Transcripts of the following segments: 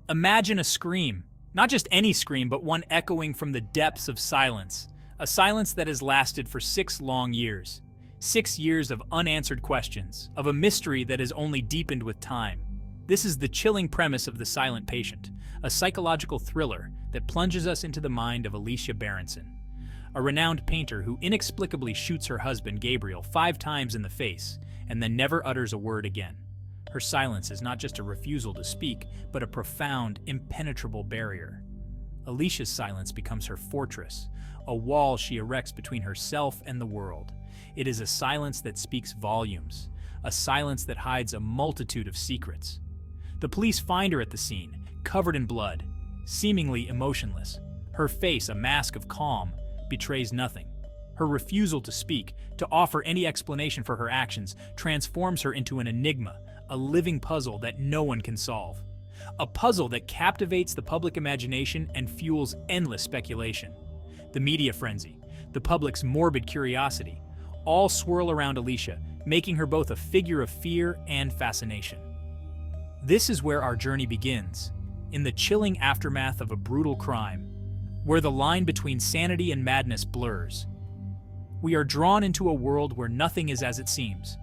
Imagine a scream. Not just any scream, but one echoing from the depths of silence. A silence that has lasted for 6 long years. 6 years of unanswered questions, of a mystery that has only deepened with time. This is the chilling premise of The Silent Patient, a psychological thriller that plunges us into the mind of Alicia Berenson, a renowned painter who inexplicably shoots her husband Gabriel 5 times in the face and then never utters a word again. Her silence is not just a refusal to speak, but a profound, impenetrable barrier. Alicia's silence becomes her fortress, a wall she erects between herself and the world. It is a silence that speaks volumes, a silence that hides a multitude of secrets. The police find her at the scene, covered in blood, seemingly emotionless. Her face, a mask of calm, betrays nothing. Her refusal to speak, to offer any explanation for her actions, transforms her into an enigma, a living puzzle that no one can solve. A puzzle that captivates the public imagination and fuels endless speculation. The media frenzy, the public's morbid curiosity, all swirl around Alicia, making her both a figure of fear and fascination. This is where our journey begins, in the chilling aftermath of a brutal crime, where the line between sanity and madness blurs. We are drawn into a world where nothing is as it seems,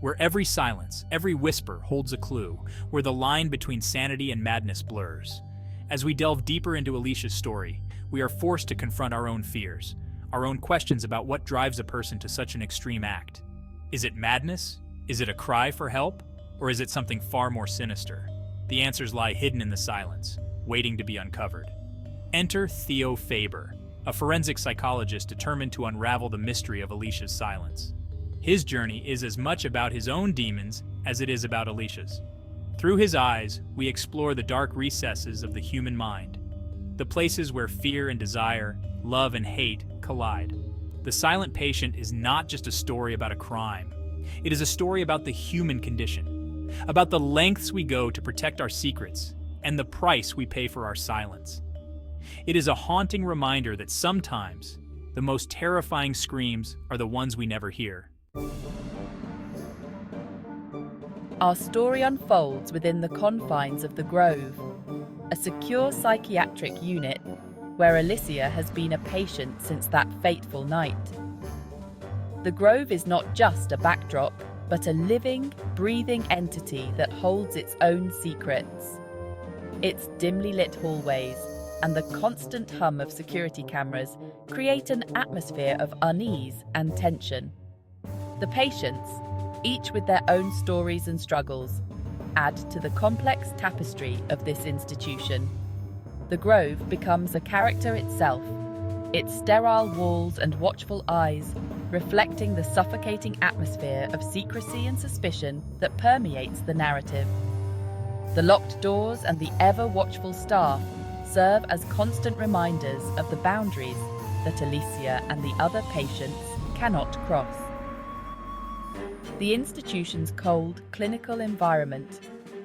where every silence, every whisper holds a clue, where the line between sanity and madness blurs. As we delve deeper into Alicia's story, we are forced to confront our own fears, our own questions about what drives a person to such an extreme act. Is it madness? Is it a cry for help? Or is it something far more sinister? The answers lie hidden in the silence, waiting to be uncovered. Enter Theo Faber, a forensic psychologist determined to unravel the mystery of Alicia's silence. His journey is as much about his own demons as it is about Alicia's. Through his eyes, we explore the dark recesses of the human mind, the places where fear and desire, love and hate collide. The Silent Patient is not just a story about a crime. It is a story about the human condition, about the lengths we go to protect our secrets and the price we pay for our silence. It is a haunting reminder that sometimes the most terrifying screams are the ones we never hear. Our story unfolds within the confines of the Grove, a secure psychiatric unit where Alicia has been a patient since that fateful night. The Grove is not just a backdrop, but a living, breathing entity that holds its own secrets. Its dimly lit hallways and the constant hum of security cameras create an atmosphere of unease and tension. The patients, each with their own stories and struggles, add to the complex tapestry of this institution. The Grove becomes a character itself, its sterile walls and watchful eyes reflecting the suffocating atmosphere of secrecy and suspicion that permeates the narrative. The locked doors and the ever-watchful staff serve as constant reminders of the boundaries that Alicia and the other patients cannot cross. The institution's cold, clinical environment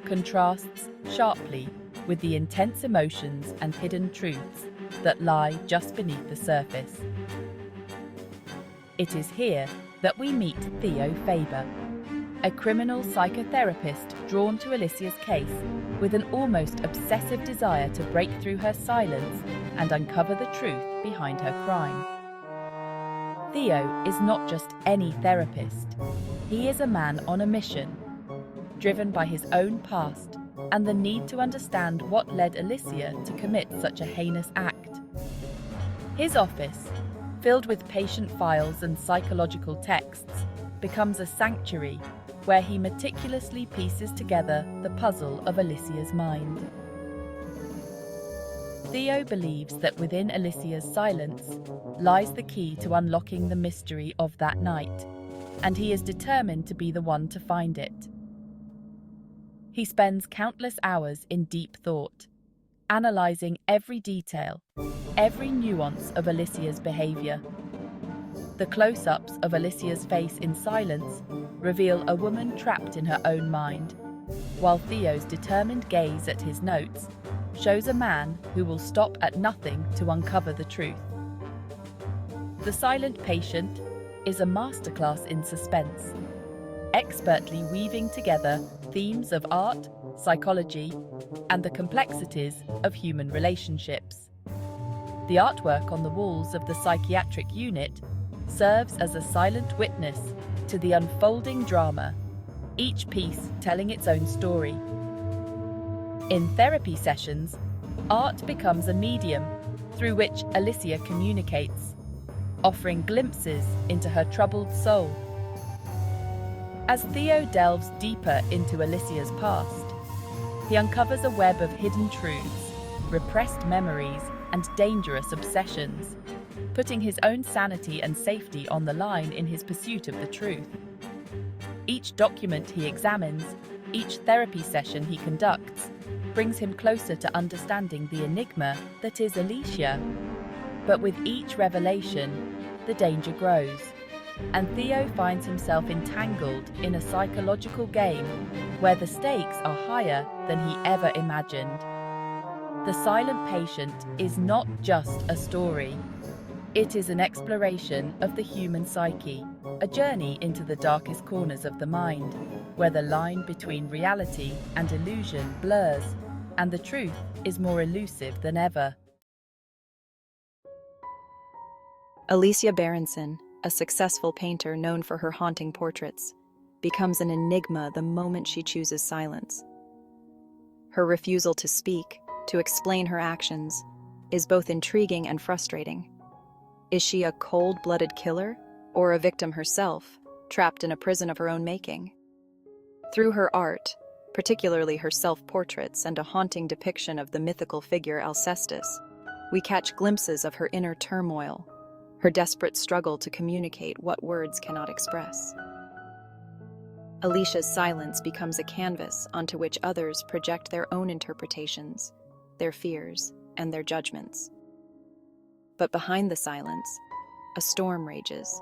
contrasts sharply with the intense emotions and hidden truths that lie just beneath the surface. It is here that we meet Theo Faber, a criminal psychotherapist drawn to Alicia's case with an almost obsessive desire to break through her silence and uncover the truth behind her crime. Theo is not just any therapist. He is a man on a mission, driven by his own past and the need to understand what led Alicia to commit such a heinous act. His office, filled with patient files and psychological texts, becomes a sanctuary where he meticulously pieces together the puzzle of Alicia's mind. Theo believes that within Alicia's silence lies the key to unlocking the mystery of that night, and he is determined to be the one to find it. He spends countless hours in deep thought, analysing every detail, every nuance of Alicia's behaviour. The close-ups of Alicia's face in silence reveal a woman trapped in her own mind, while Theo's determined gaze at his notes shows a man who will stop at nothing to uncover the truth. The Silent Patient is a masterclass in suspense, expertly weaving together themes of art, psychology, and the complexities of human relationships. The artwork on the walls of the psychiatric unit serves as a silent witness to the unfolding drama, each piece telling its own story. In therapy sessions, art becomes a medium through which Alicia communicates, offering glimpses into her troubled soul. As Theo delves deeper into Alicia's past, he uncovers a web of hidden truths, repressed memories, and dangerous obsessions, putting his own sanity and safety on the line in his pursuit of the truth. Each document he examines, each therapy session he conducts, brings him closer to understanding the enigma that is Alicia. But with each revelation, the danger grows, and Theo finds himself entangled in a psychological game where the stakes are higher than he ever imagined. The Silent Patient is not just a story. It is an exploration of the human psyche, a journey into the darkest corners of the mind, where the line between reality and illusion blurs, and the truth is more elusive than ever. Alicia Berenson, a successful painter known for her haunting portraits, becomes an enigma the moment she chooses silence. Her refusal to speak, to explain her actions, is both intriguing and frustrating. Is she a cold-blooded killer, or a victim herself, trapped in a prison of her own making? Through her art, particularly her self-portraits and a haunting depiction of the mythical figure Alcestis, we catch glimpses of her inner turmoil, her desperate struggle to communicate what words cannot express. Alicia's silence becomes a canvas onto which others project their own interpretations, their fears, and their judgments. But behind the silence, a storm rages,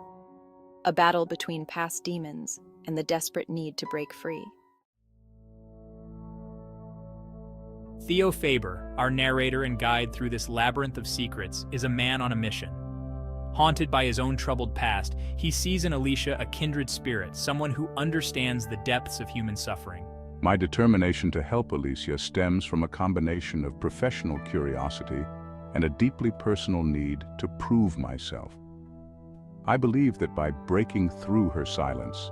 a battle between past demons and the desperate need to break free. Theo Faber, our narrator and guide through this labyrinth of secrets, is a man on a mission. Haunted by his own troubled past, he sees in Alicia a kindred spirit, someone who understands the depths of human suffering. My determination to help Alicia stems from a combination of professional curiosity and a deeply personal need to prove myself. I believe that by breaking through her silence,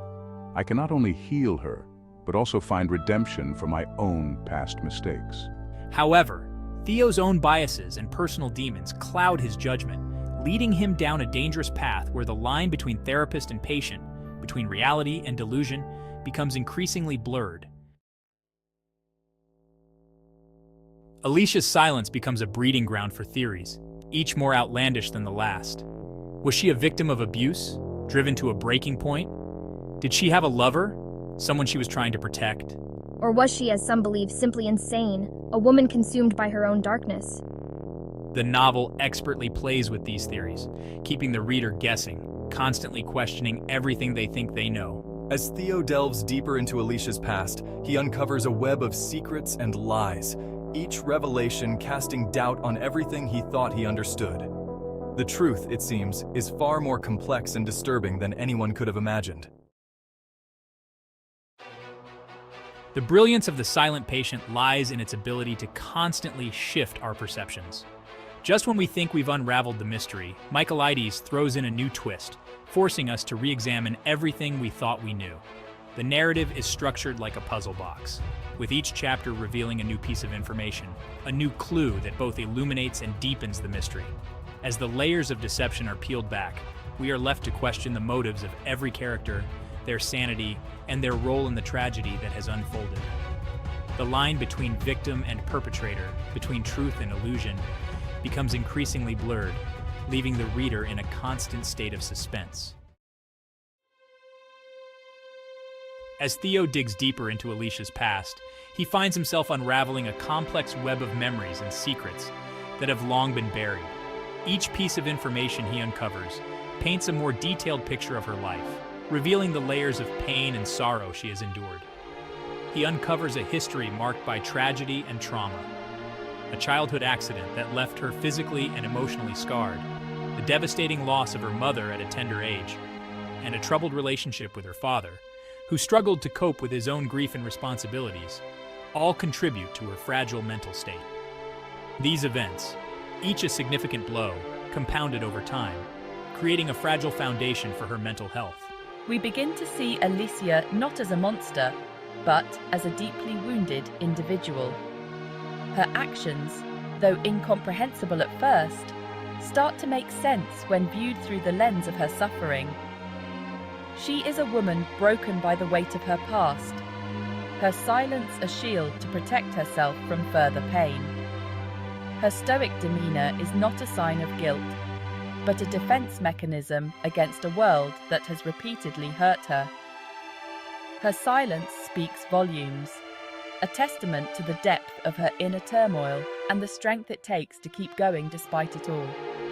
I can not only heal her, but also find redemption for my own past mistakes. However, Theo's own biases and personal demons cloud his judgment, leading him down a dangerous path where the line between therapist and patient, between reality and delusion, becomes increasingly blurred. Alicia's silence becomes a breeding ground for theories, each more outlandish than the last. Was she a victim of abuse, driven to a breaking point? Did she have a lover, someone she was trying to protect? Or was she, as some believe, simply insane, a woman consumed by her own darkness? The novel expertly plays with these theories, keeping the reader guessing, constantly questioning everything they think they know. As Theo delves deeper into Alicia's past, he uncovers a web of secrets and lies, each revelation casting doubt on everything he thought he understood. The truth, it seems, is far more complex and disturbing than anyone could have imagined. The brilliance of The Silent Patient lies in its ability to constantly shift our perceptions. Just when we think we've unraveled the mystery, Michaelides throws in a new twist, forcing us to re-examine everything we thought we knew. The narrative is structured like a puzzle box, with each chapter revealing a new piece of information, a new clue that both illuminates and deepens the mystery. As the layers of deception are peeled back, we are left to question the motives of every character, their sanity, and their role in the tragedy that has unfolded. The line between victim and perpetrator, between truth and illusion, becomes increasingly blurred, leaving the reader in a constant state of suspense. As Theo digs deeper into Alicia's past, he finds himself unraveling a complex web of memories and secrets that have long been buried. Each piece of information he uncovers paints a more detailed picture of her life, revealing the layers of pain and sorrow she has endured. He uncovers a history marked by tragedy and trauma, a childhood accident that left her physically and emotionally scarred, the devastating loss of her mother at a tender age, and a troubled relationship with her father, who struggled to cope with his own grief and responsibilities. all contribute to her fragile mental state. These events, each a significant blow, compounded over time, creating a fragile foundation for her mental health. We begin to see Alicia not as a monster, but as a deeply wounded individual. Her actions, though incomprehensible at first, start to make sense when viewed through the lens of her suffering. She is a woman broken by the weight of her past, her silence a shield to protect herself from further pain. Her stoic demeanor is not a sign of guilt, but a defense mechanism against a world that has repeatedly hurt her. Her silence speaks volumes, a testament to the depth of her inner turmoil and the strength it takes to keep going despite it all.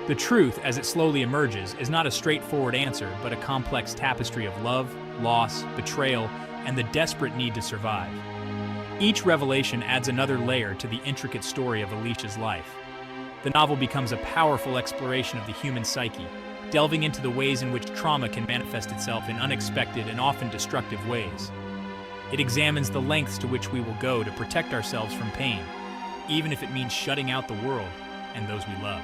The truth, as it slowly emerges, is not a straightforward answer, but a complex tapestry of love, loss, betrayal, and the desperate need to survive. Each revelation adds another layer to the intricate story of Alicia's life. The novel becomes a powerful exploration of the human psyche, delving into the ways in which trauma can manifest itself in unexpected and often destructive ways. It examines the lengths to which we will go to protect ourselves from pain, even if it means shutting out the world and those we love.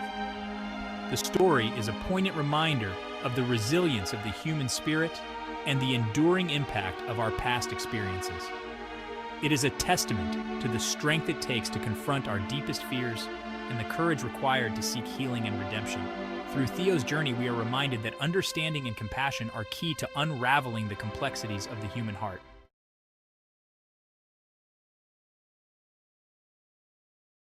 The story is a poignant reminder of the resilience of the human spirit and the enduring impact of our past experiences. It is a testament to the strength it takes to confront our deepest fears and the courage required to seek healing and redemption. Through Theo's journey, we are reminded that understanding and compassion are key to unraveling the complexities of the human heart.